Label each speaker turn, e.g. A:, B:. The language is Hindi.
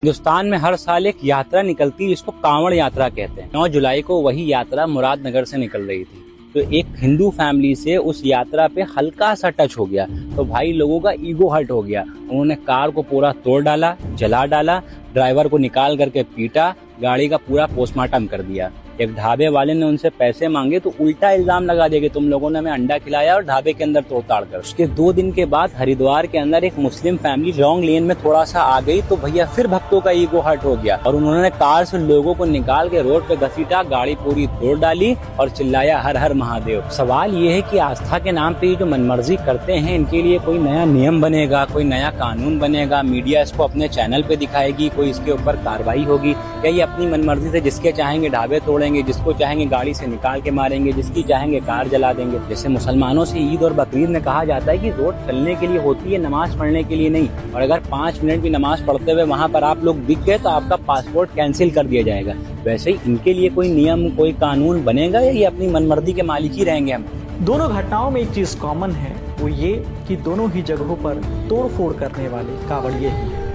A: हिंदुस्तान में हर साल एक यात्रा निकलती है जिसको कांवड़ यात्रा कहते हैं। 9 जुलाई को वही यात्रा मुरादनगर से निकल रही थी, तो एक हिंदू फैमिली से उस यात्रा पे हल्का सा टच हो गया, तो भाई लोगों का ईगो हर्ट हो गया। उन्होंने कार को पूरा तोड़ डाला, जला डाला, ड्राइवर को निकाल करके पीटा, गाड़ी का पूरा पोस्टमार्टम कर दिया। एक ढाबे वाले ने उनसे पैसे मांगे तो उल्टा इल्जाम लगा दिया कि तुम लोगों ने हमें अंडा खिलाया और ढाबे के अंदर तोड़ताड़ कर। उसके 2 दिन के बाद हरिद्वार के अंदर एक मुस्लिम फैमिली रॉन्ग लेन में थोड़ा सा आ गई, तो भैया फिर भक्तों का ईगो हर्ट हो गया और उन्होंने कार से लोगों को निकाल के रोड पे घसीटा, गाड़ी पूरी तोड़ डाली और चिल्लाया हर हर महादेव। सवाल ये है कि आस्था के नाम पे जो मनमर्जी करते हैं, इनके लिए कोई नया नियम बनेगा, कोई नया कानून बनेगा, मीडिया इसको अपने चैनल पे दिखाएगी, कोई इसके ऊपर कार्रवाई होगी, या ये अपनी मनमर्जी से जिसके चाहेंगे ढाबे तोड़ेंगे, जिसको चाहेंगे गाड़ी से निकाल के मारेंगे, जिसकी चाहेंगे कार जला देंगे। जैसे मुसलमानों से ईद और बकरीद में कहा जाता है कि रोड चलने के लिए होती है, नमाज पढ़ने के लिए नहीं, और अगर 5 मिनट भी नमाज पढ़ते हुए वहाँ पर आप लोग दिख गए तो आपका पासपोर्ट कैंसिल कर दिया जाएगा। वैसे ही इनके लिए कोई नियम, कोई कानून बनेगा या ये अपनी मनमर्जी के मालिक ही रहेंगे? हम
B: दोनों घटनाओं में एक चीज कॉमन है, वो ये कि दोनों ही जगहों पर तोड़फोड़ करने वाले कांवड़िए ही हैं।